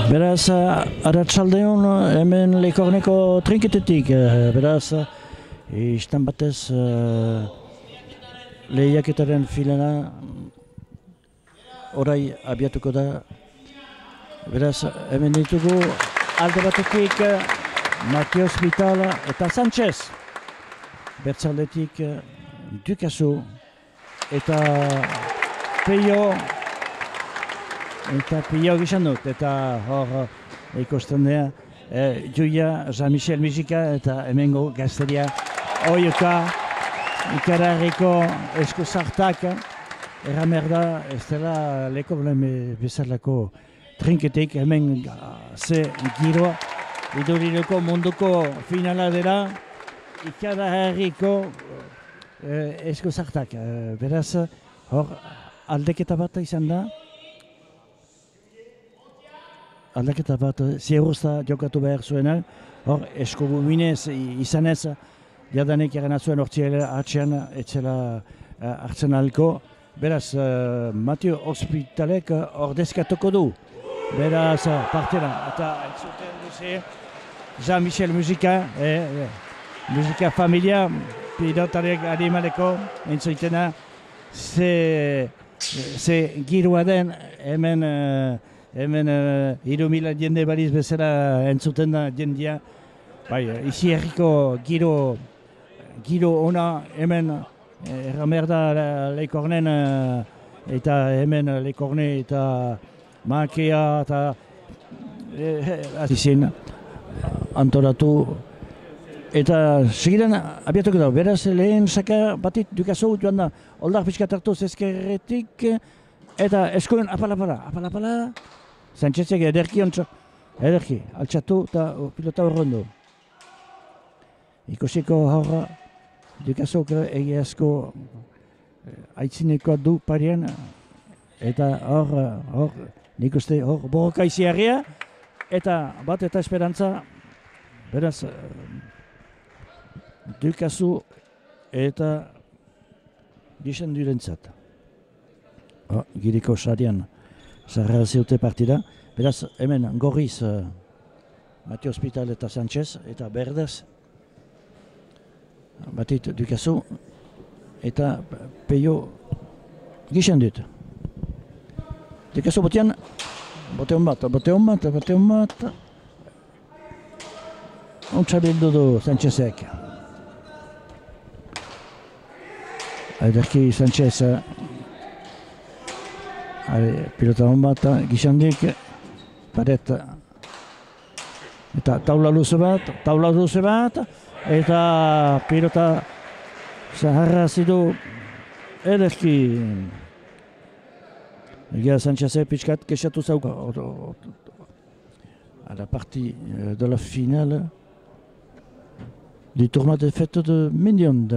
Beraz, arratsaldeon hemen Lekorneko trinketetik, beraz, istan batez lehiaketaren filena orai abiatuko da. Beraz, hemen ditugu alde batetik Mateo Hospital eta Sanchez. Bertzaldetik Ducasu eta Peio. Eta Peio gizan dut, eta hor ikusten dira Julia, Jean-Michel Mizika eta hemengo gazteria Oioka, Ikararriko esku zartak. Erramer da, ez dela leko bezalako trinketik, hemen ze giroa idurireko munduko finala dela Ikararriko esku zartak. Beraz, hor aldeketa bat izan da. Aldaketa bat, zieguzta jokatu behar zuena, hor eskubuminez izanez, jadanek egana zuen hortziela atxean etzela hartzen alko. Beraz, Mateo Hospitalek ordezkatuko du. Beraz, partera, eta entzuten duze, Jean-Michel Muzika, Muzika familia, pilotarek animaleko, entzutena, ze giroa den, hemen 3.000 jende baliz bezala entzuten da jendia. Izi herriko giro ona hemen erramer da Lekornen eta hemen Lekorne eta Makea eta izin antolatu eta segidan abiatuko da. Beraz lehen saka batit Ducasu joan da oldar pixkat hartuz ezkerretik eta eskuen apala. Sanchezek ederki altxatu eta pilota horrendu. Ikusiko horra, Ducasuk egiazko aitzinekoa du parian, eta hor, nik uste hor borroka iziarria, eta bat eta esperantza, beraz, Ducasu eta gizan durentzat. Giriko sarian. Zarra zeute partida. Beraz, hemen gorriz Mateo Hospital eta Sanchez eta berdez. Batit Ducasu eta Peio gizan dut. Ducasu botean, boteon bat. Ontsa bildu du Sanchezek. Ederki Sanchez pilota hon bat, gizandik, paret, eta taula luze bat, eta pilota zaharra zidu ederki. Egia Sanchezek pixkat kexatu zauka. À la partie de la finale du tournoi de fête de Mignon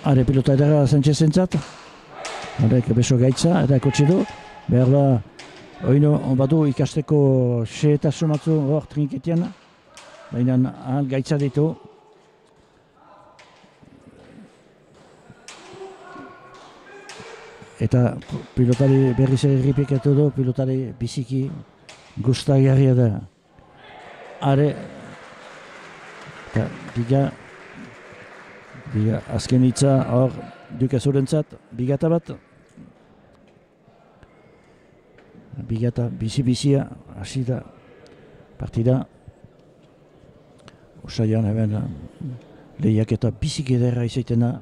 Are pilota edera Sanchez entzat. Horrek beso gaitza, eta kotxe du. Behar da, oino, badu ikasteko xeetasun batzu hor trinketian. Baina gaitza ditu. Eta pilotari berriz erripikatu du, pilotari biziki gustagarria da. Are, eta biga azken hitza hor Ducasurentzat, bigata bat. Bigata bizi-bizia, hasi da partida. Osaian hemen lehiaketa bizik ederra izaiten da.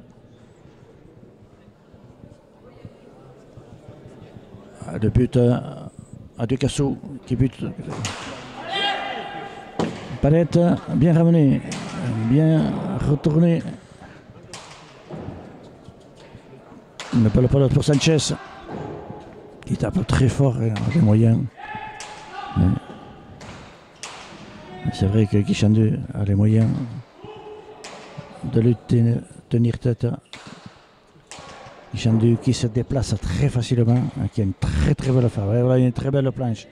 Le but à Ducasu qui bute. Palette bien ramené, bien retourné. Ne pas le palette pour Sanchez qui tape très fort et a des moyens. C'est vrai que Guichandu a les moyens de lui tenir tête. Guichandu qui se déplace très facilement, qui a une très belle affaire. Voilà une très belle planche.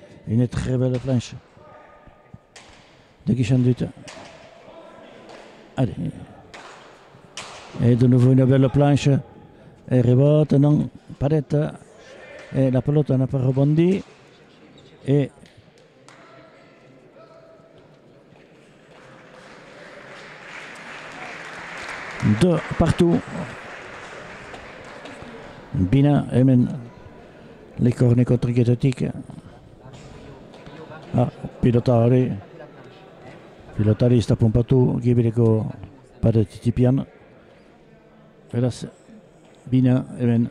De Guichandu. Allez. Et de nouveau une belle planche. Et rebote, non, Palette Et la pelote n'a pas rebondi. Et deux partout. Bina hemen lekorne kontriketatik. Pilotari ez da pompatu gibireko paretitipian. Beraz, Bina hemen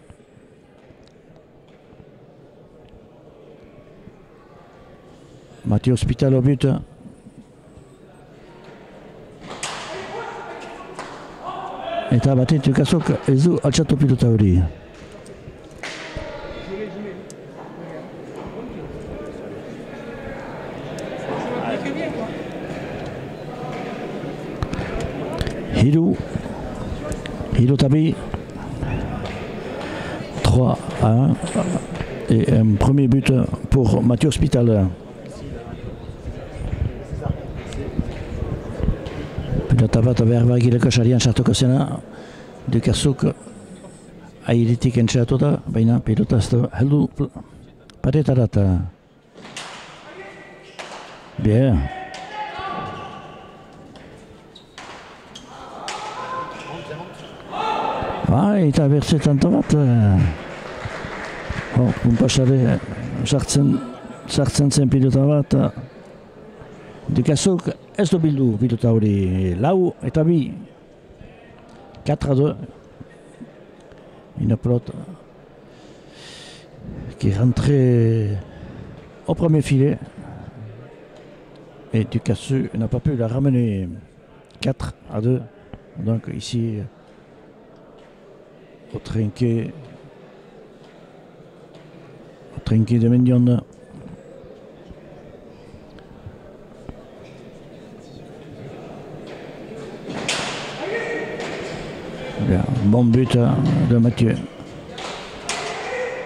Mathieu Hospital au but. Eta batean Dukasok ez du altxatu pilota hori. Hiru tabi 3-1 et un premier but pour Mathieu Hospital. Pilota bat behar gileko sarian sartuko zena, Dukasok airetik entxeatu da, baina pilota ez da heldu paretarat. Bien. Eta bertzetan bat, punpasare sartzen zen pilota bat, Dukasok ez du bildu pilota hori, lau eta bi, 4-2, une pelote qui est rentrée au premier filet, et Dukasok n'a pas pu la ramener 4-2, donc ici, au trinquet de Mendion. Bien, bon but de Mathieu,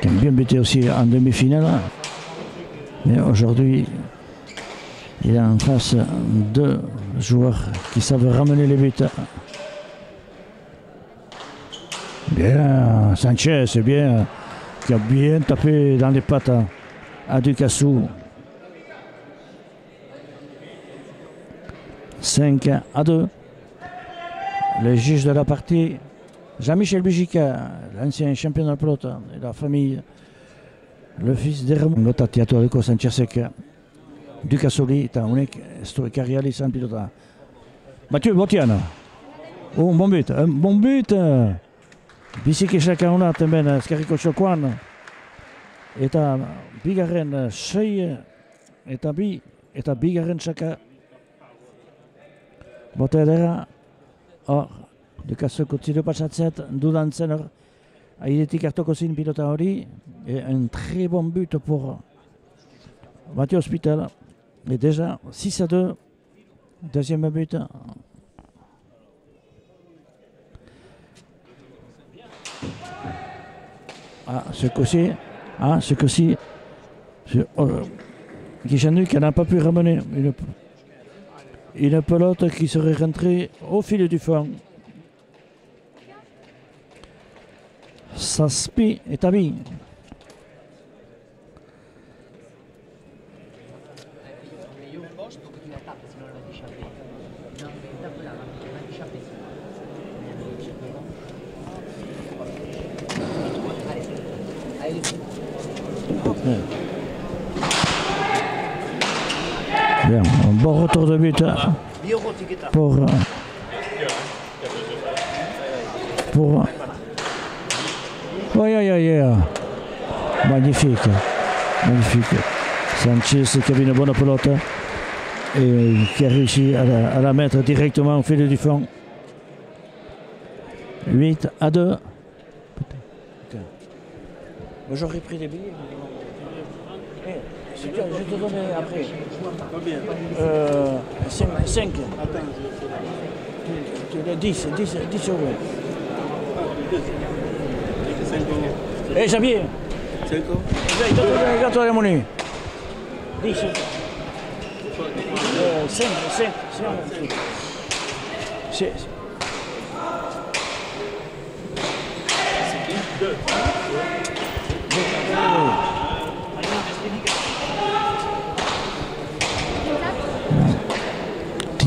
qui a bien buté aussi en demi-finale, mais aujourd'hui il a en face deux joueurs qui savent ramener les buts. Bien, Sanchez, c'est bien, qui a bien tapé dans les pattes à Dukasok. 5-2. Le juge de la partie, Jean-Michel Bugica, l'ancien champion de la pelote et la famille, le fils d'Hermon, notatiatuareko Sanchezek, Dukasori eta honek historikariali izan pilota. Mathieu Botiana, un bon but. Biziki esaka hona hemen ezkerriko txokoan, eta bigarren 6 eta 2 eta bigarren saka bota edera. Hor, Dukasok utzido pasatzet dudan zen hor airetik hartoko zin pilota hori, et un très bon but pour Mathieu Hospital, et déjà 6-2, deuxième but. Ce coup-ci, Guichanuk n'a pas pu ramener une pelote qui serait rentrée au fil du fond. Saspi et Tabi. Bien, un bon retour de but pour magnifique. Sanchez qui avait une bonne pelote et qui a réussi à la mettre directement au fil du fond. 8-2. Moi j'aurais pris des billets. Je te donne après. Combien 5. Attends. 10 euros. 5 euros. Eh Xavier 5 euros. Regarde-toi la monnaie. 10. 5. C'est 2.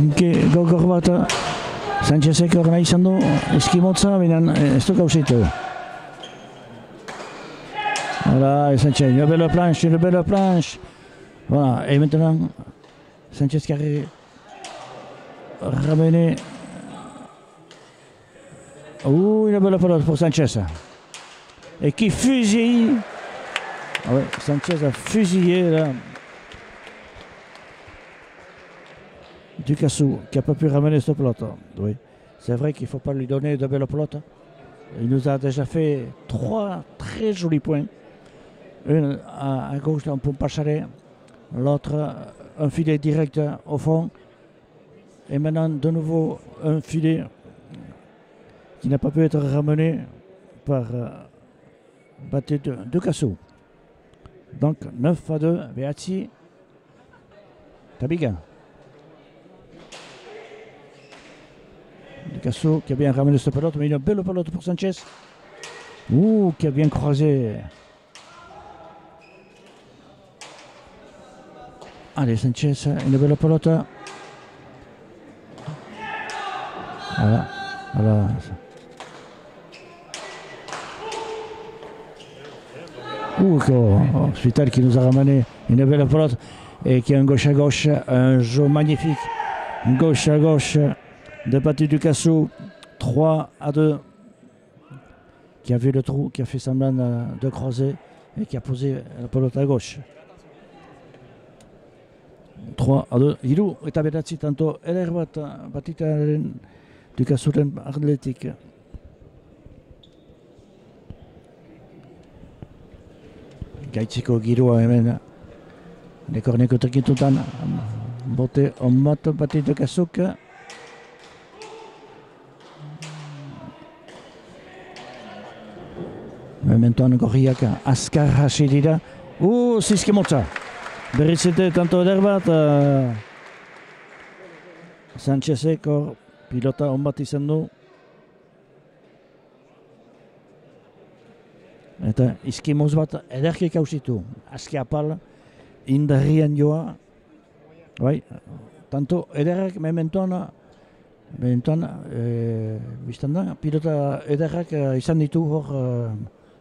Kinke gogor bat Sanchezek hor nahi izan du eskimotza, baina ez du gauzitu. Voilà, Sanchez, une belle planche. Voilà, et maintenant, Sanchez qui a ramené. Oh, une belle pelote pour Sanchez. Et qui fusille. Ah ouais, Sanchez a fusillé là. Ducassou qui n'a pas pu ramener cette pelote. Oui, c'est vrai qu'il ne faut pas lui donner de belles pelotes. Il nous a déjà fait 3 très jolis points. Une à gauche en pompe Pacharet, l'autre un filet direct au fond. Et maintenant de nouveau un filet qui n'a pas pu être ramené par Baté de Ducassou. Donc 9-2, Beazzi, Tabiga. Ducassou qui a bien ramené cette pelote, mais une belle pelote pour Sanchez. Ouh, qui a bien croisé. Allez, Sanchez, une belle pelote. Voilà. Spital qui nous a ramené une belle pelote et qui a un gauche à gauche, un jeu magnifique. Gauche à gauche de Baté Ducassou, 3-2. Qui a vu le trou, qui a fait semblant de croiser et qui a posé la pelote à gauche. 3-2. Hiru eta beratzi tanto eder bat Batitaren Ducassuren atletik. Gaitziko giroa hemen Lekorneko tekitutan bote on bat Baté Ducassuk. Mementoan gorriak azkar hasi dira. Zizkimotza. Berriz ere tanto eder bat. Sanchezek hor pilota on bat izan du. Eta izkimoz bat ederkik hausitu. Azki apal indarrian joa. Bai, tanto ederrak mementoan biztan da, pilota ederrak izan ditu hor.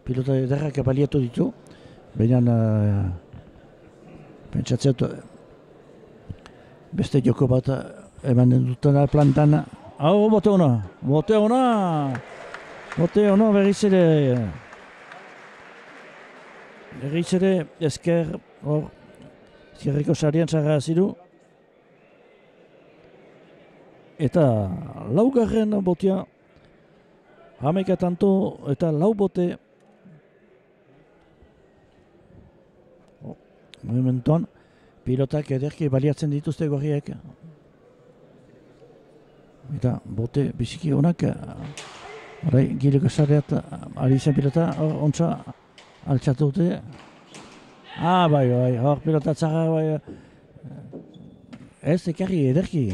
Pilota ederrak baliatu ditu. Baina pentsatzeat beste joko bat eman dutena plantan. Bote ona berriz ere. Berriz ere esker hor zierriko sarian zarra ziru. Eta laugarren botea 11 tanto eta 4 bote. Momentuan, pilotak ederki baliatzen dituzte gorriek. Eta bote biziki honak, gileko sareat ari zen pilota, ontsa altxatu dute. Bai, hor pilota txarra, bai. Ez, ekarri ederki.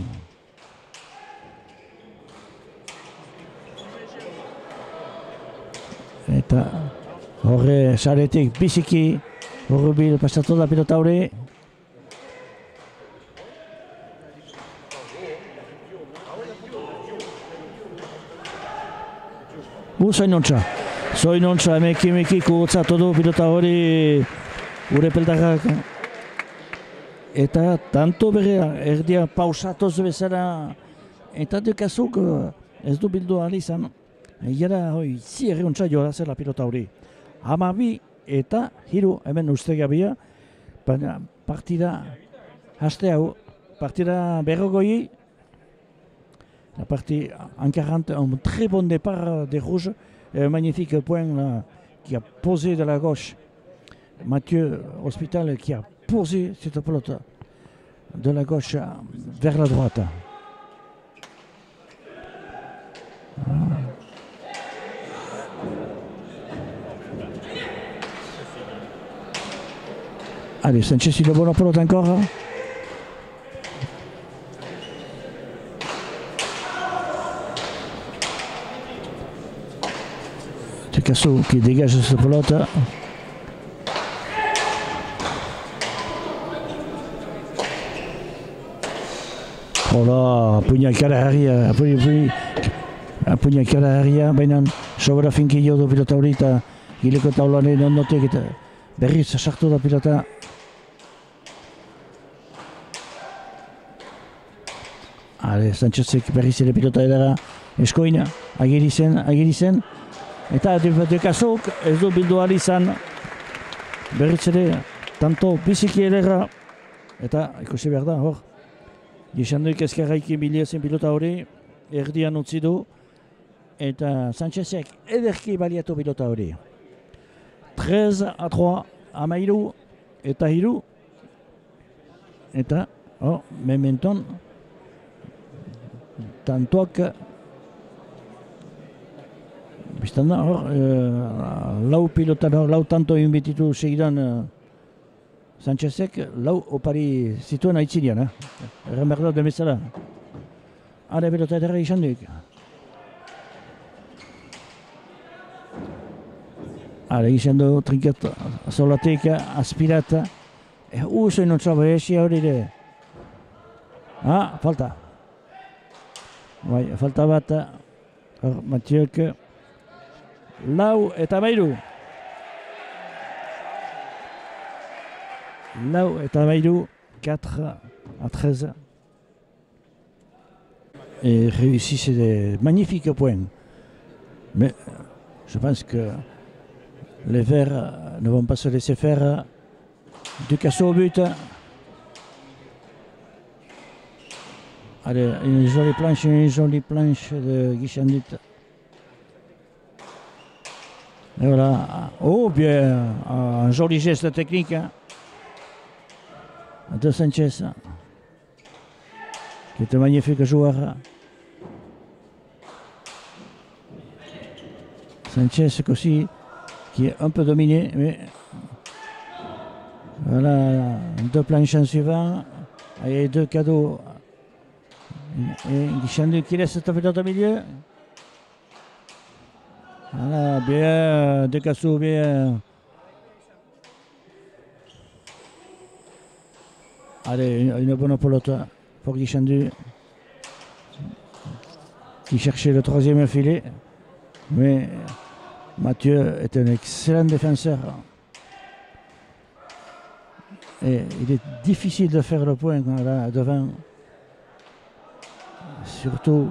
Eta horre saretik biziki Horrubil pasatu da pilota hori. Zoinontza emeki kugutzatu du pilota hori gure peldarrak. Eta tanto berrea, erdia pausatoz bezala. Eta Ducassuk ez du bildu ahal izan. Iara zierri ontsa joa zela pilota hori. 12 eta 3 hemen ustegabia, baina partida haste hau, partida berrogoi, la partie en 40, un très bon départ des rouges, un magnifique point là, qui a posé de la gauche, Mathieu Hospital qui a posé cette pelote de la gauche vers la droite. Allez, Sanchez, il a bonne pelote encore. Ducassou qui dégage cette pelote. Hola, puñalkada herria, puñalkada herria, baina sobera finkillo du pilota hori eta gileko taularen ondotek eta berriz sartu da pilota. Sanchezek berriz ere pilota edara eskoina, agiri zen, eta dekazok ez du bildu ahal izan, berriz ere tanto biziki ederra, eta ikusi behar da, hor. Gixanduik ezkerraiki biliezen pilota hori, erdian utzi du, eta Sanchezek ederki baliatu pilota hori. 13-3, amairu eta hiru, eta, mementon, tantoak, biztan da, lau pilota, lau tanto inbititu segidan Sanchezek, lau opari zituen aitzinean, erren behar da demezala. Hale pilota edera izan duik. Hale izan du, trinket, zolatek, aspirata, uso inontzabe esi hori de. Falta. Bai, falta bat, Mathieuek, lau eta bairu. Lau eta bairu, 4-13. Et réussissent des magnifiques points. Mais je pense que les Verts ne vont pas se laisser faire. Ducasso au but. Allez, une jolie planche de Guichandit. Et voilà. Oh, bien, un joli geste technique de Sanchez, qui est un magnifique joueur. Sanchez aussi, qui est un peu dominé, mais voilà, deux planches en suivant, et deux cadeaux. Et Guichandu qui laisse cette pelota au milieu. Voilà, bien, Ducasso, bien. Allez, une bonne pelota pour Guichandu, qui cherchait le troisième filet. Mais Mathieu est un excellent défenseur. Et il est difficile de faire le point là devant. Surtout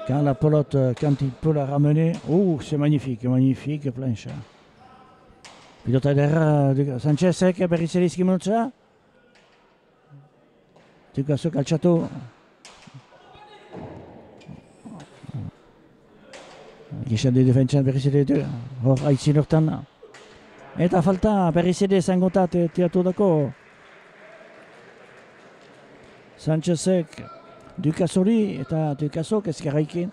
quand la pelote, quand il peut la ramener. Oh, c'est magnifique, magnifique planche. Pilota edera Sanchezek, berriz ere izkimunutza. Ducasso kaltsatu. Guichandu defentsan berriz ere du. Hor aitzin hortan. Eta falta berriz ere zangotat tiratu dako. Sanchezek. Ducassori eta Ducassok ezkerraikin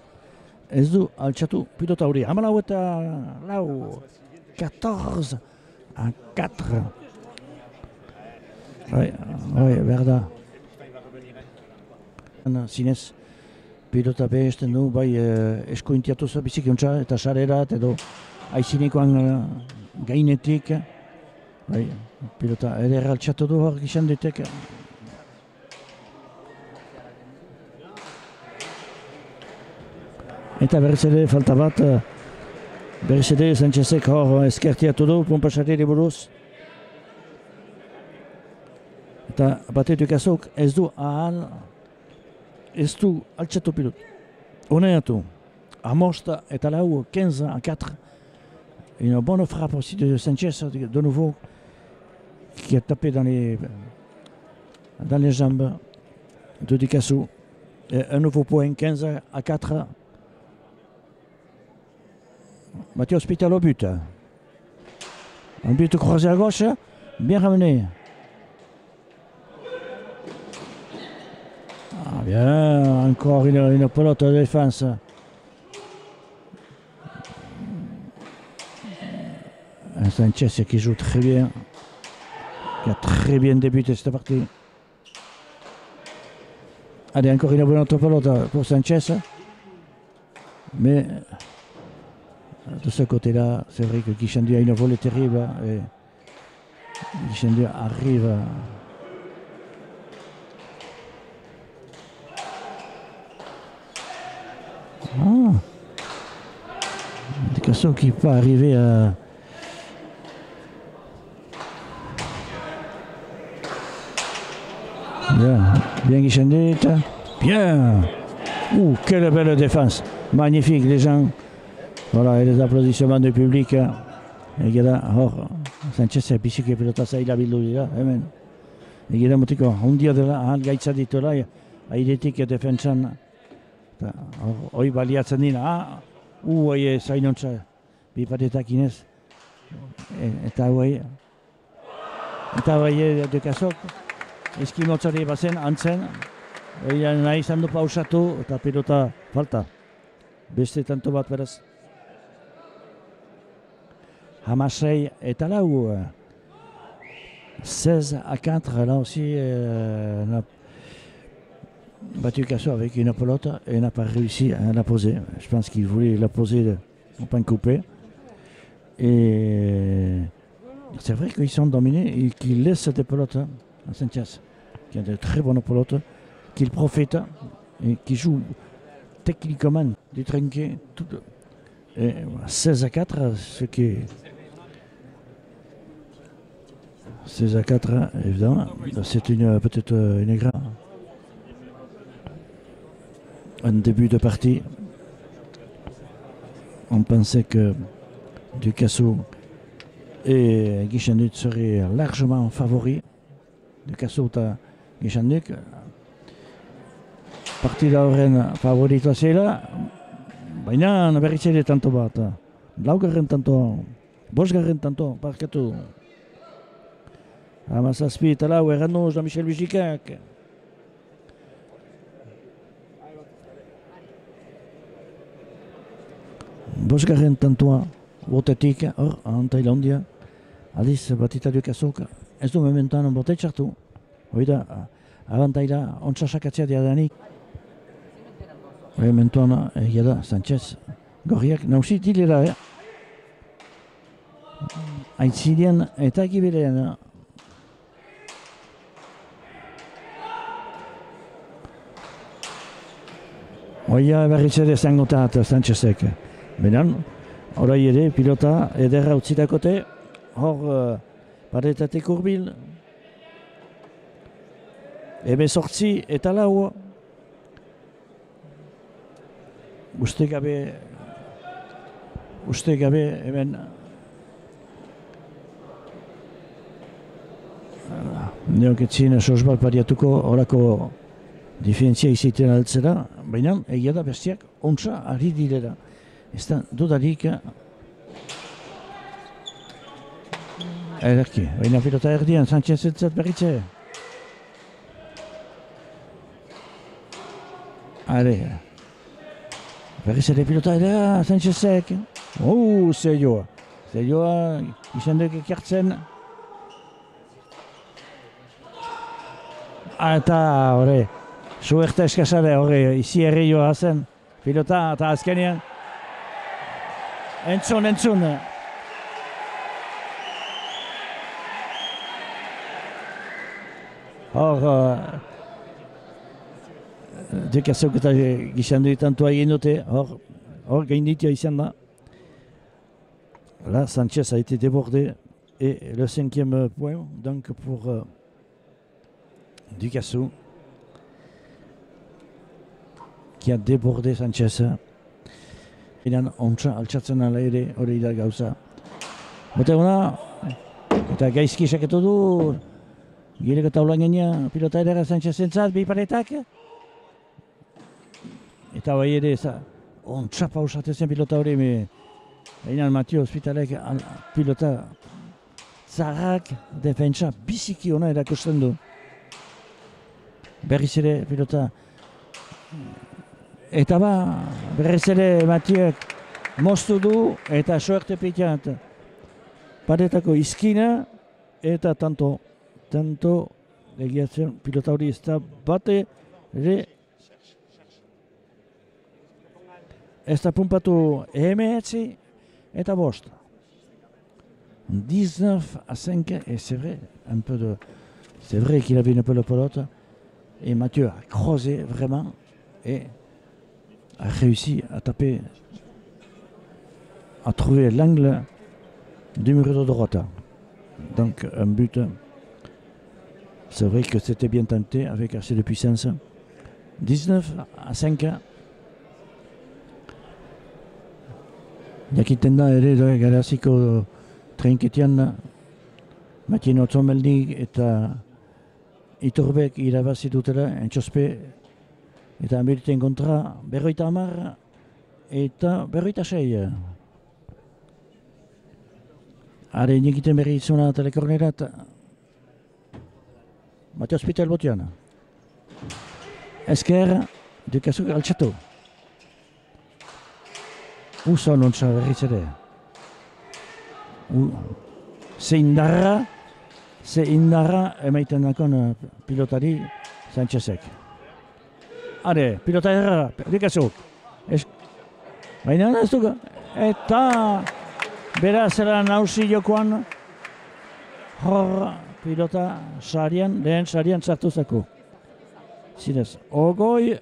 ez du altxatu pilota hori. Hamalau eta lau, 14-4. Behar da. Zinez, pilota behesten du, bai eskuintiatu bizikiontza eta sarerat edo aizinekoan gainetik. Bai, pilota eder altxatu du hor Guichandutek. Eta berriz ere falta bat, berriz ere Sanchezek hor eskertiatu du, pompasariri buruz. Eta bate Ducassok ez du ahal, ez du altxatu pilot. Honeatu, amosta eta lau, 15-4. Une bonne frappe aussi de Sanchez, de nouveau, qui a tapé dans les jambes de Ducasso. Et un nouveau point, 15-4. Mathieu Hospital au but. Un but croisé à gauche, bien ramené. Bien, encore une pelote de défense. Un Sanchez qui joue très bien, qui a très bien débuté cette partie. Allez, encore une bonne pelote pour Sanchez. Mais de ce côté-là, c'est vrai que Guichandu a une volée terrible et Guichandu arrive Ducasso qui peut arriver à... Bien Guichendit. Bien. Quelle belle défense. Magnifique, les gens. Voilà, et les applaudissements du public. Egia hor, Sanchez biziki pilota zaila bildu dira, hemen. Egia mutiko, hundia dela, ahal gaitza dituela, airetik defentsan. Hoi baliatzen dira, hoi zainontza, bipatetak inez. Eta hoi Ducasok, eskimotzari bazen, antzen. Hoi nahi izan du pausatu, eta pilota falta. Beste tanto bat beraz. Hamasei eta lau. 16-4, là aussi, on a battu Casso avec une pelote et n'a pas réussi à la poser. Je pense qu'il voulait la poser au pain coupé. Et c'est vrai qu'ils sont dominés et qu'ils laissent des pelotes à Sanchez, qui a de très bonnes pelotes, qu'il profite et qui joue techniquement du trinquet. Et 16-4, ce qui est 16-4, évidemment, c'est peut-être une grande. Un début de partie. On pensait que Ducasso et Guichendit seraient largement favoris. Ducasso eta Guichendit. Partida horren favoritoa zela, baina berriz ere tanto bat. Laugarren tanto, bosgarren tanto, parkatu. Hamazazpi eta lau errandu Jean-Michel Bijikak. Bosgarren tantoa botetik, hor, Antailandia. Aldiz batita Ducassok, ez du mementoan bote txartu. Hoi da, abantaila ontsasakatzea diadanik. Mementoan egia da, Sanchez gorriak nausi dilera, Aitzidean eta egibilean. Oia berriz ere zangotat Sanchezek. Benan, orai ere pilota ederra utzitakote, hor paretatik urbil. Ebe sortzi eta lau. Uste gabe hemen neoketzin sosbal pariatuko horako diferentzia izaiten altzera, baina egia da bestiak ontsa ari direla. Ez da dudarik ederki, baina pilota erdian, Sanchez entzat berritze. Berriz ere pilota edera, Sanchezek. Zeioa. Zeioa, izandek ekartzen. Eta, horre, suerte eskasare, horre, izi herri joa zen. Pilota, eta azkenean. Entzun. Hor, Ducassok eta Guichendit tantoa egin dute, hor gainditia izan da. Là, Sanchez a été débordé et le 5e point donc pour Ducasso qui a débordé Sanchez. Inan ontsa altxatzen ala ere hori da gauza. Bote hona, eta gaizki saketu du, girek eta ulan genia pilota edera Sanchez entzat, bi paretak. Eta bai ere, ontsa pausatezen pilota hori, Einan Matio Hospitalek pilota zaharrak defentsa biziki ona erakusten du. Berriz ere pilota. Eta berriz ere Matiok moztu du eta suerte pitat. Paretako izkina eta tanto egiatzen pilota hori ez da bate ere ez da pumpatu emeetzi eta bost. 19-5 et c'est vrai, c'est vrai qu'il avait un peu le pelote et Mathieu a creusé vraiment et a réussi à taper a trouvé l'angle du mur de droite. Donc un but, c'est vrai que c'était bien tenté avec assez de puissance. 19-5. Jakitenda ere garaziko trenketian Matien Otzomelnik eta Iturbek irabazi dutela entxospe eta Ameriten kontra 50 eta 56. Haren egiten berri izuna telekornerat Mateo Hospital botiana. Esker Dukasuk altxatu. Uso nontza berriz ere. Ze indarra emaiten dakon pilotari Sanchezek. Hare, pilota erra, Dukasuk. Baina ez dugu. Eta beraz era nausi jokoan hor pilota sarian, lehen sarian sartu zako. Zinez, Ogoi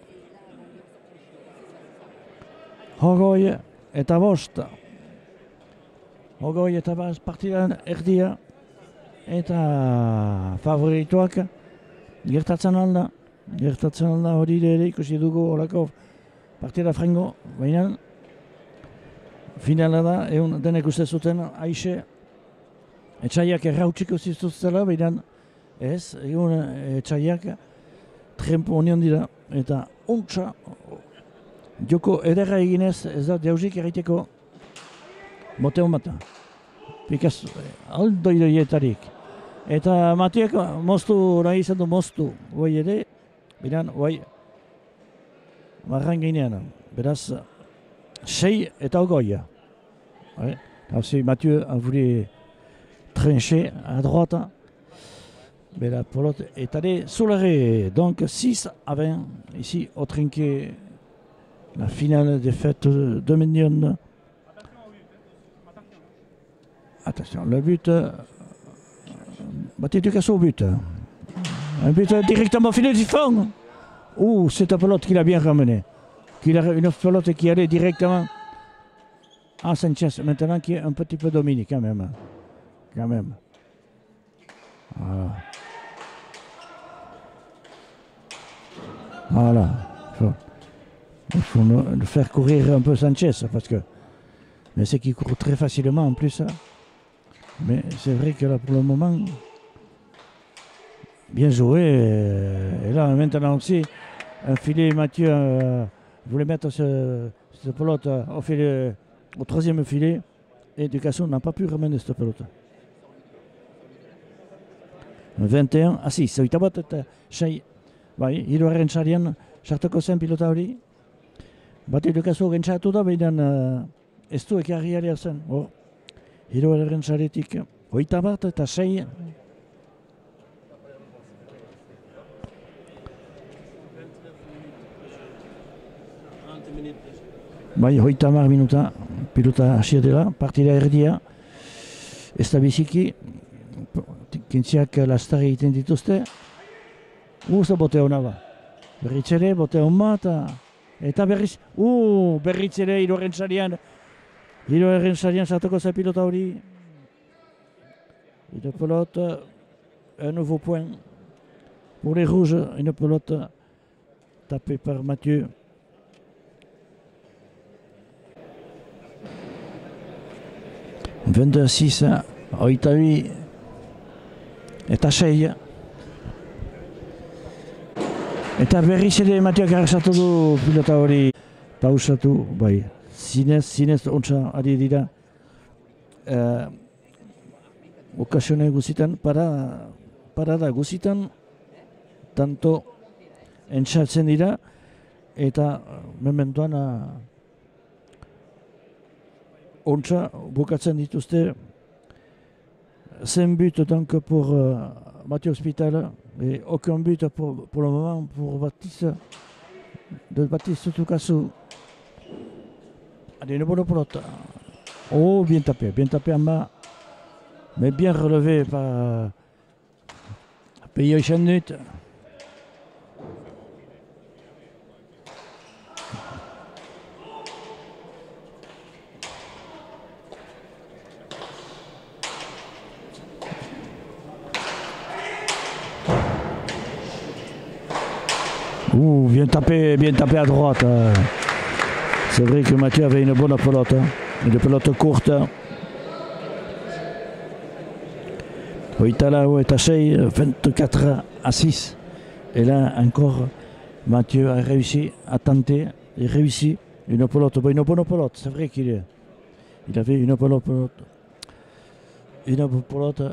eta bost. Ogoi eta bost partidan erdia eta favorituak gertatzen alda hori ere ikusi dugu horako partida frango, baina finala da, egun denek uste zuten aixe etxaiak errautsiko zizuztela, baina ez, egun etxaiak trempo honion dira eta ontsa joko ederra eginez ez da deusik erraiteko bote hon bata. Pikaz aldoidoietarik. Eta Matiek moztu nahi izan du moztu. Hoi ere, bilan, hoi marran gainean. Beraz, 6 eta ogoia. C'est Mathieu a voulu trancher à droite. Mais la pelote est allée sous l'arrêt. Donc 6-20 ici au trinquet. La finale des fêtes de Mignon. Attention, le but. Baptiste Ducassot au but. Un but directement filé du fond. Ouh, c'est un pelote qu'il a bien ramené. Une pelote qui allait directement à Sanchez. Maintenant qui est un petit peu dominé quand même. Voilà. Il faut le faire courir un peu Sanchez parce que mais c'est qu'il court très facilement en plus. Mais c'est vrai que là pour le moment, bien joué. Et là maintenant aussi, un filet Mathieu voulait mettre cette pelote au troisième filet et Ducassot n'a pas pu ramener cette pelote. 21-6, oita bat eta 6. Bai, hiruaren sarian sartuko zen pilota hori. Bati Ducassot gentsatu da, baina ez du ekarriaria zen. Hiruaren saretik oita bat eta 6. Bai, hoita mar minuta pilota hasia dela, partida erdia. Ez da biziki, kintziak lastar egiten dituzte. Uza bote hona ba. Berriz ere, bote hon bat. Eta berriz, berriz ere hiruaren sarian sartuko zen pilota hori. Une pelote, un nouveau point pour les rouges, une pelote tapée par Mathieu. « 22-6, oita bi eta 6. Eta berriz ere Mathieuak hartzatu du pilota hori pausatu, bai, zinez ontsa ari dira. Okasione guzitan, parada guzitan, tanto entzatzen dira, eta mementoan ontsa bukatzen dituzte. 5 buts donc pour Mathieu Hospital et aucun but pour le moment pour Baptiste Ducassot. Allez, une bonne pelote. Oh, bien tapé en bas. Mais bien relevé par Peyo Chanut. Ouh, bien tapé à droite. C'est vrai que Mathieu avait une bonne pelote, une pelote courte. Oitala est à 24 à 6. Et là encore, Mathieu a réussi à tenter et réussi une pelote. Bon, une bonne pelote, c'est vrai qu'il avait une bonne pelote. Une bonne pelote,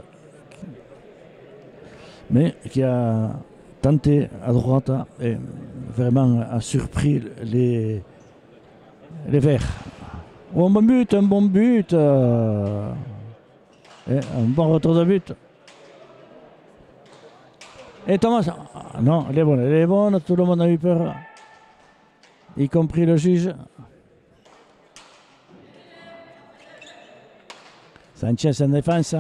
mais qui a tenté à droite et vraiment a surpris les Verts. Oh, un bon but, et un bon retour de but. Et Thomas, non, elle est bonne, tout le monde a eu peur, y compris le juge. Sanchez en défense.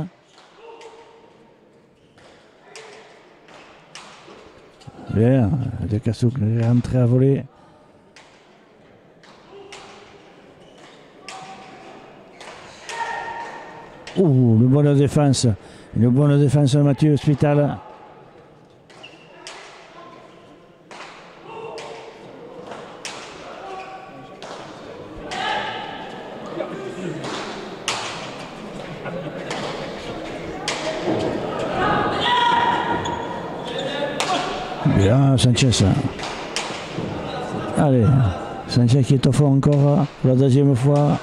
Bien, De Cassou est rentré à voler. Une bonne défense de Mathieu Hospital. Bien, Sanchez. Allez, Sanchez qui est au fond encore pour la deuxième fois.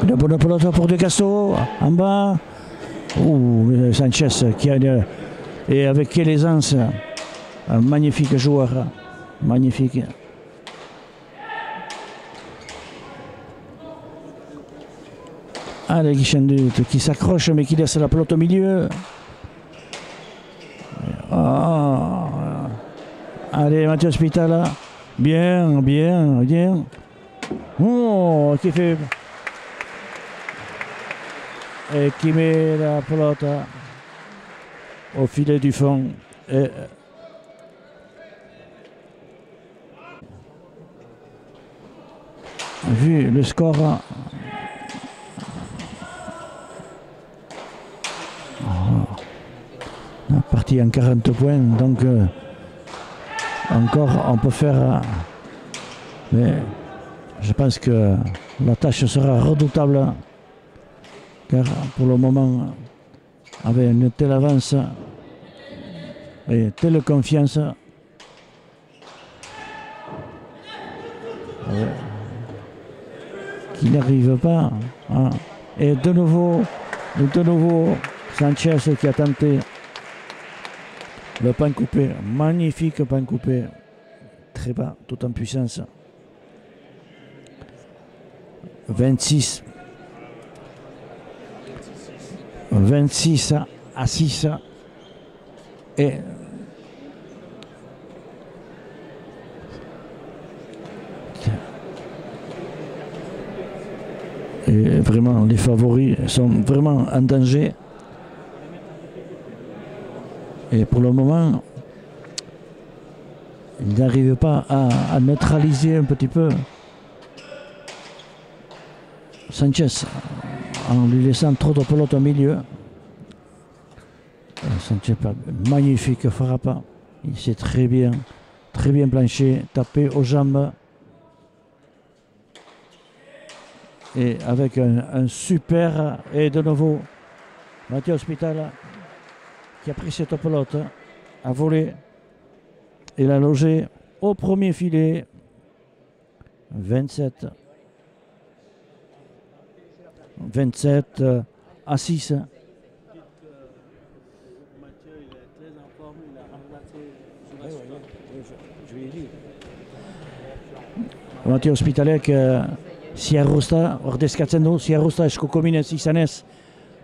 Une bonne pelote pour De Castro, en bas. Sanchez qui a et avec quelle aisance, un magnifique joueur, magnifique. Allez, Guichendut qui s'accroche mais qui laisse la pelote au milieu. Allez, Mathieu Hospital, bien. Qui fait et qui met la pelote au filet du fond. Vu le score, parti en 40 points, donc encore on peut faire, mais je pense que la tâche sera redoutable. Car pour le moment, avec une telle avance et telle confiance, qu'il n'arrive pas. Et de nouveau, Sanchez qui a tenté le pain coupé, magnifique pain coupé, très bas, tout en puissance. 26 à 6 et vraiment les favoris sont vraiment en danger et pour le moment ils n'arrivent pas à neutraliser un petit peu Sanchez en lui laissant trop de pelote au milieu. Sanchez, magnifique frappe, il s'est très bien planché, tapé aux jambes et avec un super, et de nouveau Mathieu Hospital qui a pris cette pelote, a volé et l'a logé au premier filet. 27 à 6. Mathieu Hospitalek si arrosta, ordezkatzen du, si arrosta eskukominez izanez,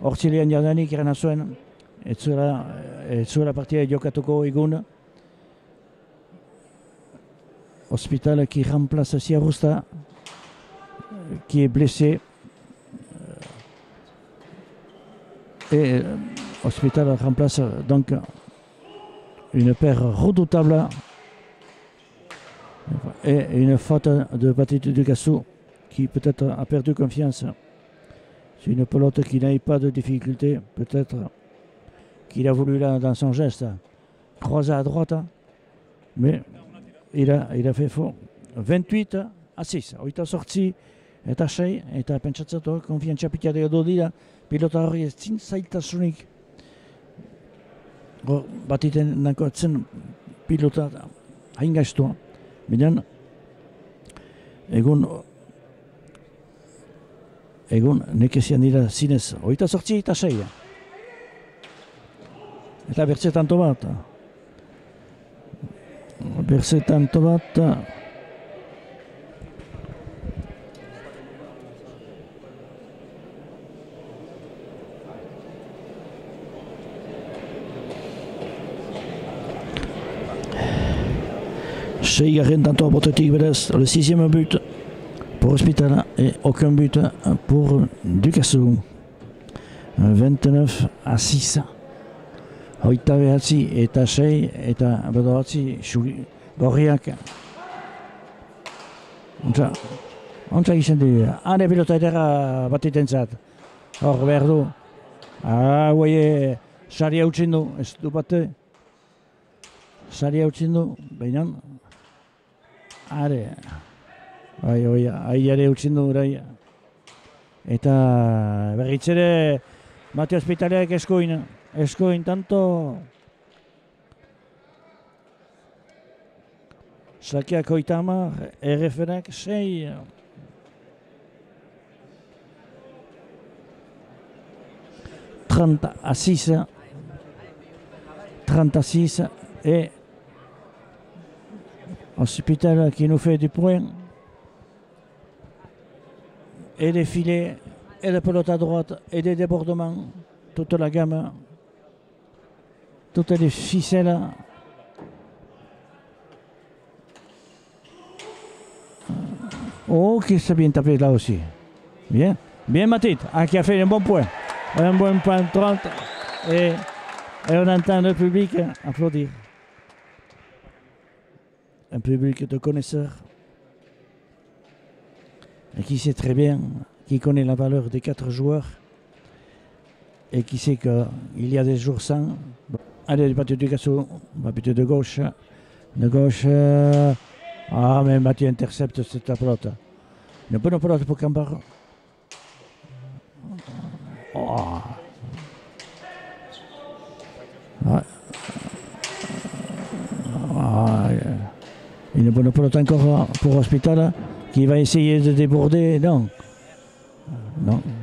hortzilean jadanik irana zuen, ez zuela partida jokatuko egun. Hospital qui remplace Siarusta, qui est blessé. Et Hospital remplace donc une paire redoutable et une faute de Patrick De Cassou qui peut-être a perdu confiance. C'est une pelote qui n'a pas de difficulté, peut-être qu'il a voulu là dans son geste croiser à droite, mais il a fait faux. 28-6, oita sortzi eta 6, eta pentsatzatu konfiantza pila edo dira, pilota hori ezin zailtasunik batiten nakoatzen pilota hain gaiztua. Baina egun nekezian dira zinez, oita sortzi eta 6. Eta bertze tanto bat. Bertze tanto bat. Seigarren tanto botetik berez, le 6e but pour Hospitalet et aucun but pour Ducassou. 29-6. Hoita behatzi eta 6 eta bederatzi gorriak. Ontsa izan dira. Hane pilota edera batitentzat. Hor behar du. Guaie saria utxin du, ez du bate. Saria utxin du, behinan. Aiare utxin du, eta berritzere Mate Hospitaleak eskoin tanto. Sakeak hoita hamar, RFRak 6. À 6, 36 et Hospitalet qui nous fait du point et des filets et des pelotes à droite et des débordements, toute la gamme, toutes les ficelles. Oh, qui s'est bien tapé là aussi. Bien Matit, qui a fait un bon point. Un bon point 30 et on entend le public applaudir. Un public de connaisseurs et qui sait très bien, qui connaît la valeur des 4 joueurs et qui sait qu'il y a des jours sans. Allez, le parti du Ducassou, plutôt de gauche. Mais Mathieu intercepte cette pelote. Une bonne pelote pour Campar. Une bonne pelote encore pour Hospitalet qui va essayer de déborder. Non,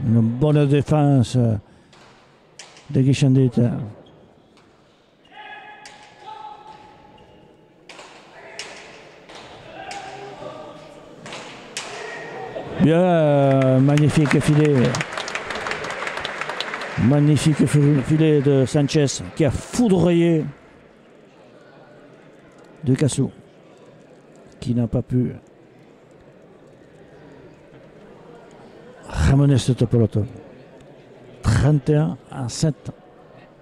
une bonne défense de Guichandit. Bien, magnifique filet. Magnifique filet de Sanchez qui a foudroyé Ducassou, qui n'a pas pu ramener cette pelote. 31-7.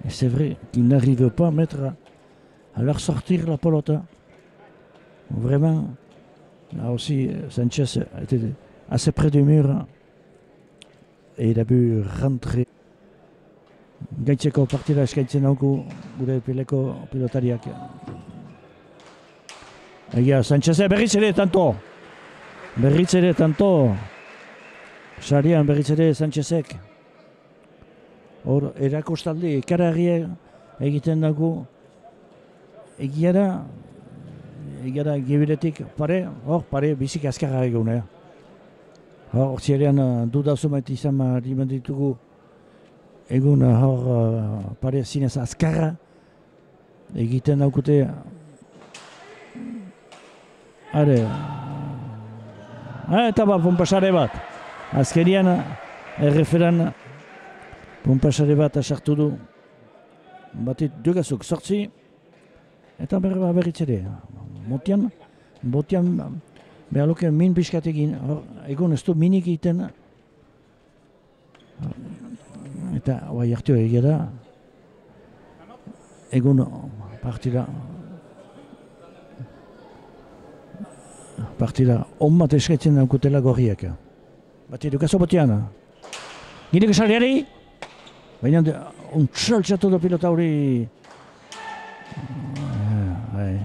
Et c'est vrai qu'il n'arrive pas à leur sortir la pelote. Vraiment, là aussi, Sanchez était assez près du mur et il a pu rentrer. Gaitzeko partida eskaintzen dauku gure pileko pilotariak. Egia, Sanchez berriz ere tanto. Sarian berriz ere Sanchezek. Hor, erakostaldi, ikaragia egiten dugu. Egia da gibiretik pare bizik azkarra egunea. Hor, zirean dudazumait izan ditugu egun hor pare zinez azkarra egiten daukute. Eta pompasare bat. Azkerian erreferan pompasare bat asartu du. Batit Ducassuk 8 eta berriz ere. Botian behar luke min pixkat egin. Egun ez du minik egiten. Eta guai hartio egia da. Egun partida on bat eskaitzen daukutela gorriak. Bati Ducasso batean. Gineko saliari. Baina untxaltxatu da pilota hori. Bai,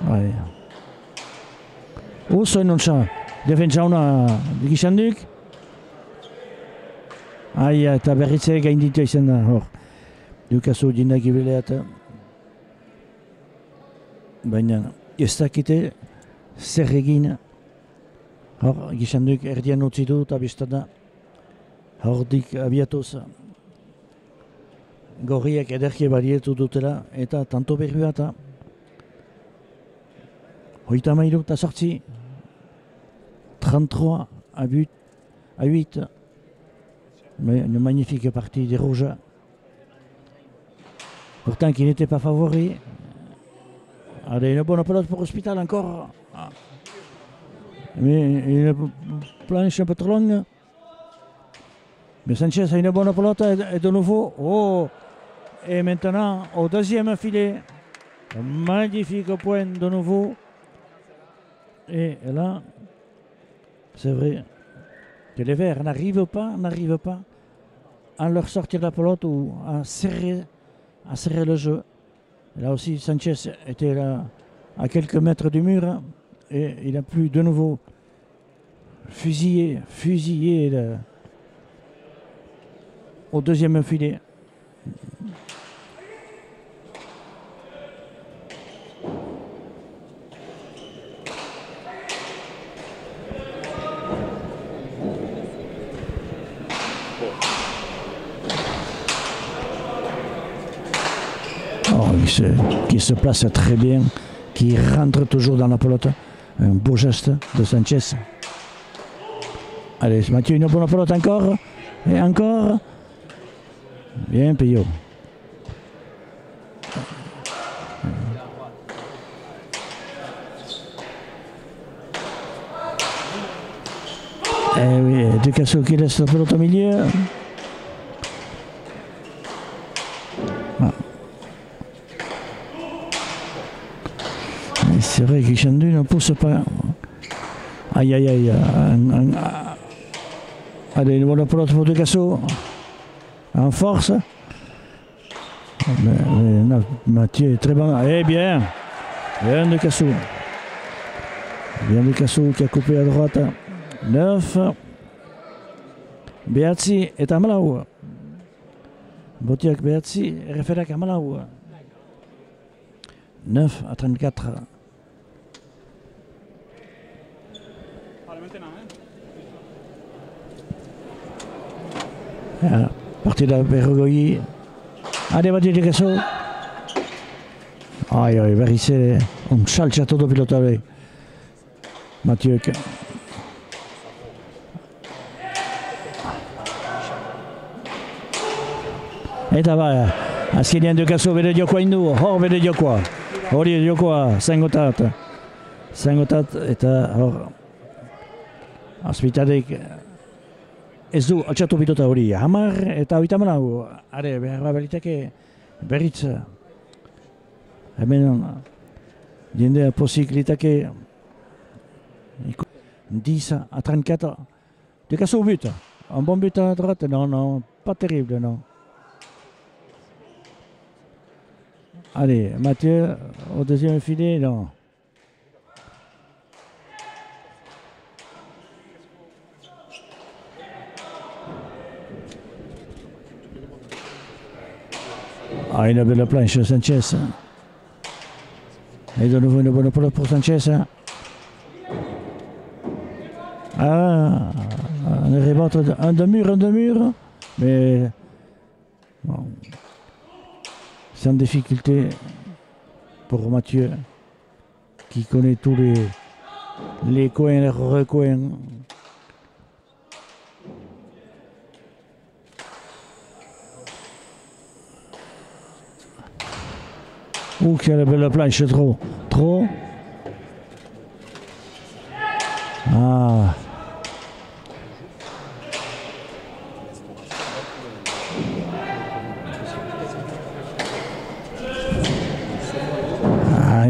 bai. Usoin nontxa, defentsa hona gizanduk. Eta berritze gainditu izan da, hor. Dukazu dindak ibileat. Baina ez dakite zer egin. Hor, gizanduk erdian utzi du eta biztada. Hordik abiatuz. Gorriak ederki barietu dutela eta tanto berri bat. Hoita mairu eta sortzi. 33 à 8. Mais une magnifique partie des Rouges. Pourtant qui n'était pas favori. Allez, une bonne pelote pour Hospital encore. Mais une planche un peu trop longue. Mais Sanchez a une bonne pelote et de nouveau. Oh! Et maintenant au deuxième filet. Un magnifique point de nouveau. Et là, c'est vrai que les Verts n'arrivent pas à leur sortir la pelote ou à serrer le jeu. Là aussi, Sanchez était là à quelques mètres du mur et il a pu de nouveau fusiller au deuxième filet. Qui se place très bien, qui rentre toujours dans la pelote. Un beau geste de Sanchez. Allez, Mathieu, une bonne pelote encore. Et encore. Bien, Payot. Et oui, Ducasso qui laisse la pelote au milieu. C'est vrai que Guichandu ne pousse pas. Aïe. Allez, une bonne pelote pour Ducasso. En force. Mais Mathieu est très bon. Eh bien. Bien Ducasso. Bien Ducasso qui a coupé à droite. 9. Beazzi est à Malau. Botiak Beazzi, Referak à Malau. 9 à 34. Partida Bergoglio. Allez, Mathieu Ducasso. Aïe, Verisse, un salciato do pilotare. Mathieu. Eta ba, azkenean Ducasso bere jokoa indu, hor bere jokoa. Hori jokoa, zangotat eta hor azpitarek ez du altxatu pilota hori. 10 eta 34. Are, behar beriteke berritz. Hemen jendea pozik litake 10 à 34. Ducasso au but. Un bon but à droite, non, pas terrible, non. Allez, Mathieu, au deuxième filet, non. Une belle planche, Sanchez. Et de nouveau une bonne pelote pour Sanchez. Un remonte, un de mur. Mais bon, sans difficulté pour Mathieu, qui connaît tous les coins, les recoins. Ouh, quelle belle planche, trop. Ah.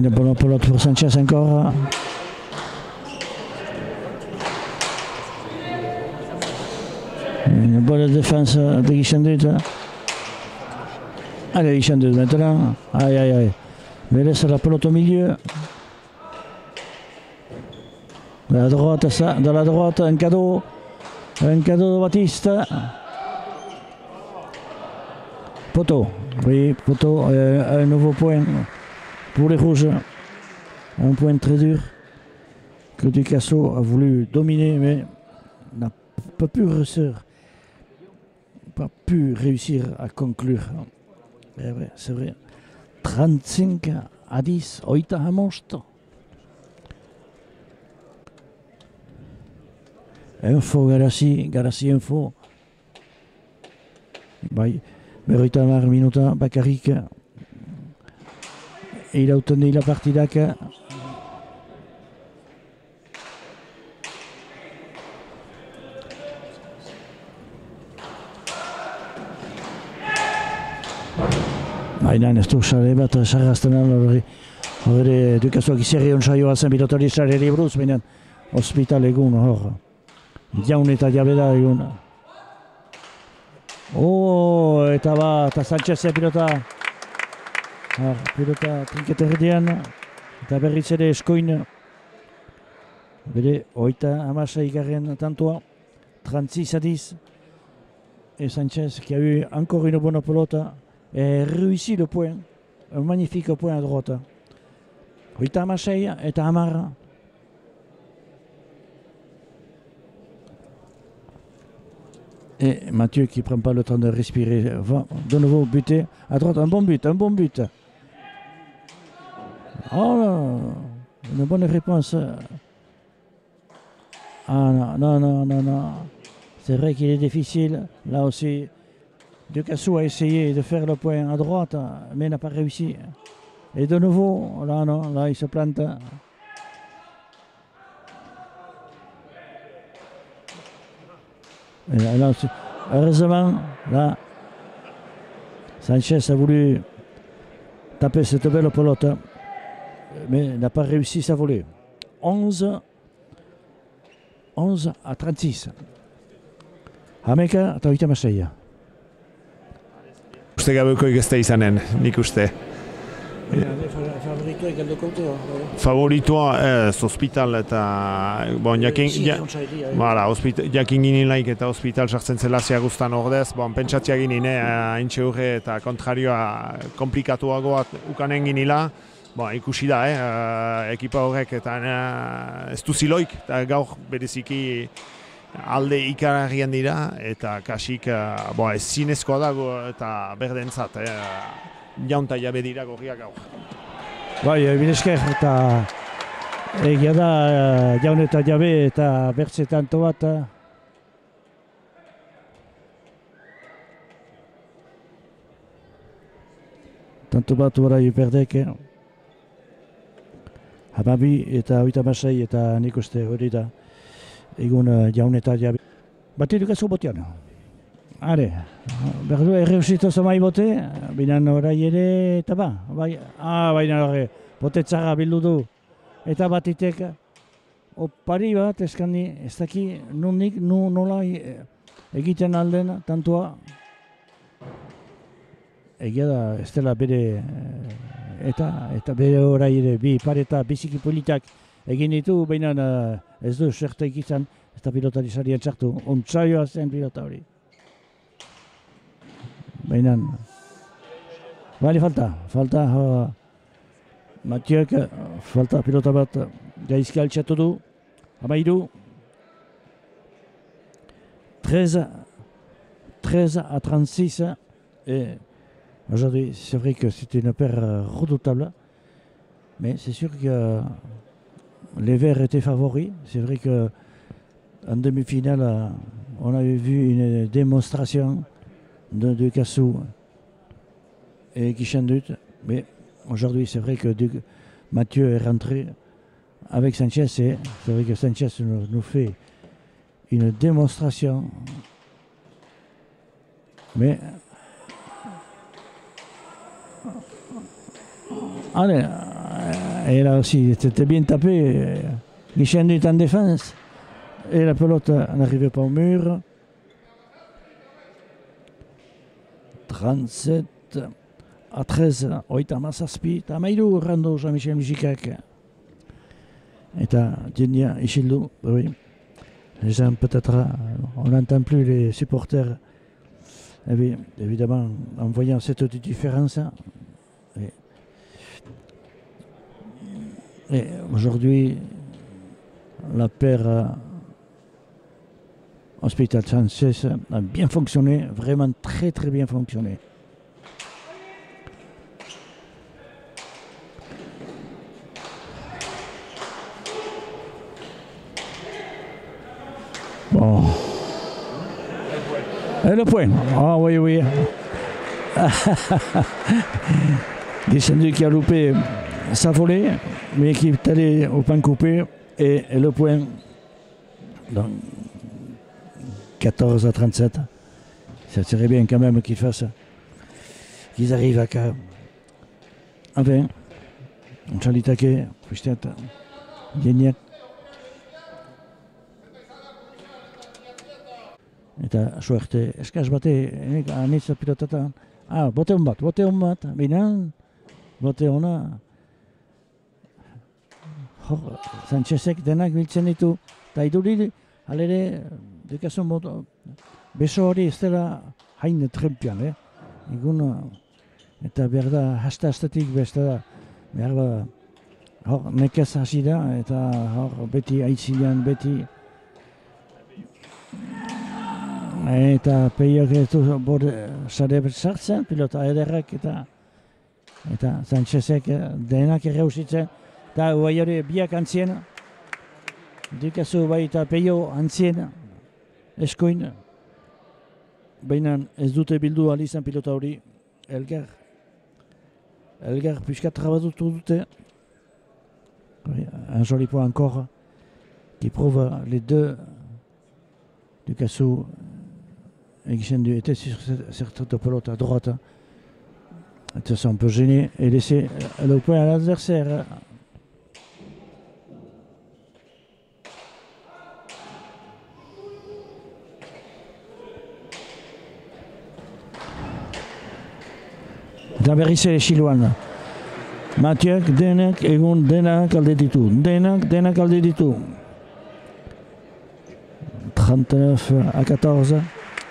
Une bonne pelote pour Sanchez encore. Une bonne défense de Guichendut. Allez, Guichendut maintenant. Aïe, aïe, aïe. Mais laisse la pelote au milieu. De la droite, ça, de la droite, un cadeau de Baptiste. Poteau, oui, poteau, un nouveau point pour les rouges. Un point très dur que Ducassot a voulu dominer, mais n'a pas pu réussir à conclure. Et ouais, c'est vrai. 35-10, oita hamost. Info Garasi info. Bai, 50 minuta bakarrik irauten dira partidak. Baina ez du sare bat sarrazten hori Ducasoak izerri hon saioa zen pilotari sareri buruz, baina hospital egun hor. Jaun eta jabe da egun. Eta eta Sanchez pilota. Pilota trinkete erdian. Eta berriz ere eskoin. Bere 36 tantoa. 36-10. Et Sanchez qui a eu encore une bonne pelote et réussi le point. Un magnifique point à droite. 36 eta 10. Et Mathieu qui ne prend pas le temps de respirer va de nouveau buter à droite. Un bon but. Oh, une bonne réponse. Ah non. C'est vrai qu'il est difficile. Là aussi, Ducassot a essayé de faire le point à droite, mais n'a pas réussi. Et de nouveau, là non, là il se plante. Et là, heureusement, là, Sanchez a voulu taper cette belle pelote, mais n'a pas réussi sa volée. 11-36. Hameka eta 36. Uste gabekoik ez da izanen, nik uste. Favoritoa ez, hospital eta... jakin ginilaik eta hospital sartzen zela ziaguztan ordez, pentsatziak ginen, haintxe urre eta kontrarioa komplikatuagoa ukanen ginila. Ikusi da, ekipa horrek eta ez du ziloik, eta gaur bereziki alde ikararrian dira, eta kasik ez zinezkoa dago eta berdentzat, jaunta jabe dira gorriak gaur. Bidesker eta egia da jaun eta jabe eta bertze tanto bat. Tanto bat orai perdek. Hamabi eta 36 eta nik uste hori da. Egun jaun eta jabe. Bati Ducassot botean. Are, berdu erreusito zamai bote, binan orai ere eta baina horre, botetzara bildu du. Eta batitek opari bat eskandi, ez daki nondik, nola egiten alden tantua. Egia da, ez dela bere eta bere orai ere bi pareta biziki politak egin ditu, baina ez du zertek izan, ez da pilotari sarien txartu, ontsaioa zen pilota hori. Baina, falta Mathieuek, falta pilota bat gaizki altxatu du, 13 à 36 et aujourd'hui c'est vrai que c'était une paire redoutable, mais c'est sûr que les Verts étaient favoris. C'est vrai qu'en demi-finale on avait vu une démonstration de Ducassot et Guichendut, mais aujourd'hui c'est vrai que Mathieu est rentré avec Sanchez et c'est vrai que Sanchez nous fait une démonstration, mais allez, Et là aussi, c'était bien tapé. Guichen est en défense. Et la pelote n'arrivait pas au mur. 37-13. Oita Masaspi. Tamailu Rando Jean-Michel Mijikak. Et Dinia Ichilou. Oui. Les gens, peut-être, on n'entend plus les supporters. Évidemment, en voyant cette différence. Et aujourd'hui, la paire Hospital Sanchez a bien fonctionné, vraiment très très bien fonctionné. Bon. Et le point. Ah oui, oui. Descendu qui a loupé sa volée, mais qui est allé au point coupé. Et le point, donc 14-37. Ça serait bien quand même qu'ils arrivent à 20. Chalitake, peut-être, Geniak. Eta suerte, eskaz bate, anitza pilotatan. Bote hon bat, binan, bote hona. Sanchezek denak biltzen ditu, eta iduri, alere, dekasun beso hori ez dela hain trempian, Egun, eta behar da, hasta-hastatik beste da, behar da, hor, nekez hasi da, eta hor, beti aitzilean, beti, eta peiok ez du sare sartzen, pilota ederrak eta Sanchezek denak erreusitzen, eta guai hori biak antzien, dukazu bai eta peio antzien, eskoin, baina ez dute bildu alizan pilota hori, elgar piskat trabatutu dute, un joli point encore, qui prouve les deux, dukazu, Guichendu était sur cette pelote à droite. Ils sont un peu gênés et laisser le point à l'adversaire. Daberisse et Chilouane. Mathieu, Denak, Egon, Denak, Aldeditu. Denak, Aldeditu. 39-14.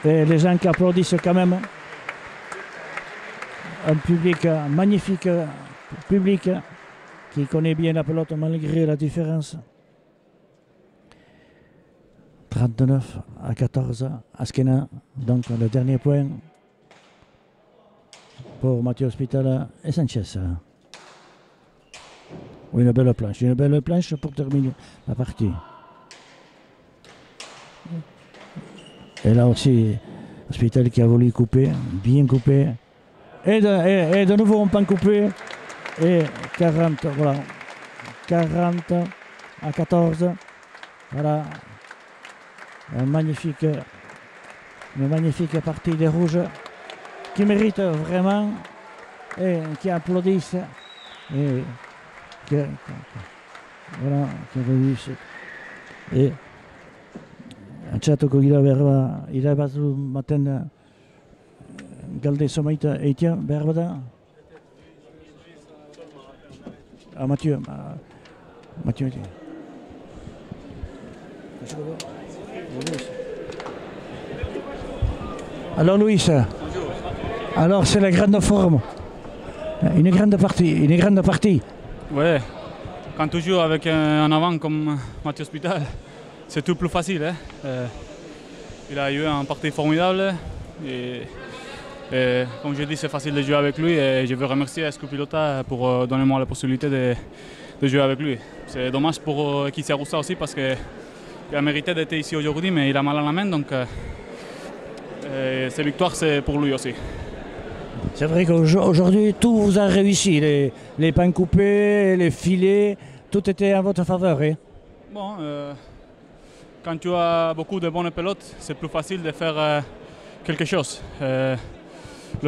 Et les gens qui applaudissent quand même. Un public magnifique, public qui connaît bien la pelote malgré la différence. 39-14, Askena, donc le dernier point pour Mathieu Hospital et Sanchez. Une belle planche pour terminer la partie. Et là aussi, Hospital qui a voulu couper, bien coupé. Et de nouveau un pan coupé. Et 40, voilà. 40-14. Voilà. Une magnifique partie des Rouges qui mérite vraiment et qui applaudissent. Et voilà, qui réussissent. Et Atxatuko gira behar irabatu baten galde somaita eitea behar bada. Mathieu. Alors Louis, alors c'est la grande forme. Une grande partie. Ouais, quand tu joues avec un avant comme Mathieu Hospital, c'est tout plus facile. Il a eu un parti formidable et comme je dis, c'est facile de jouer avec lui et je veux remercier Escu Pilota pour donner moi la possibilité de jouer avec lui. C'est dommage pour Kitsy Aroussa aussi parce qu'il a mérité d'être ici aujourd'hui mais il a mal à la main donc cette victoire c'est pour lui aussi. C'est vrai qu'aujourd'hui tout vous a réussi, les pains coupés, les filets, tout était en votre faveur. Bon, quand tu as beaucoup de bonnes pelotes, c'est plus facile de faire quelque chose. Les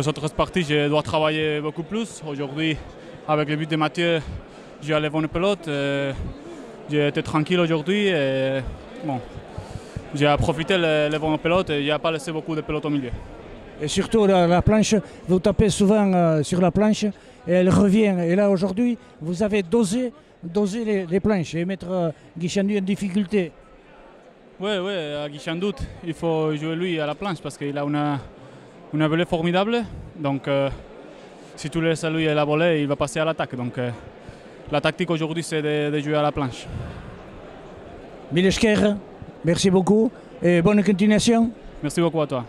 autres parties, je dois travailler beaucoup plus. Aujourd'hui, avec le but de Mathieu, j'ai allé voir une pelote. J'ai été tranquille aujourd'hui. Et, bon, j'ai profité de voir une pelote et il n'y a pas laissé beaucoup de pelotes au milieu. Et surtout la planche, vous tapez souvent sur la planche et elle revient. Et là aujourd'hui, vous avez dosé les planches et mettre Guichandu en difficulté. Oui, à Guichandu, il faut jouer lui à la planche parce qu'il a une volée formidable. Donc si tu laisses lui la volée, il va passer à l'attaque. Donc la tactique aujourd'hui, c'est de jouer à la planche. Milesker, merci beaucoup et bonne continuation. Merci beaucoup à toi.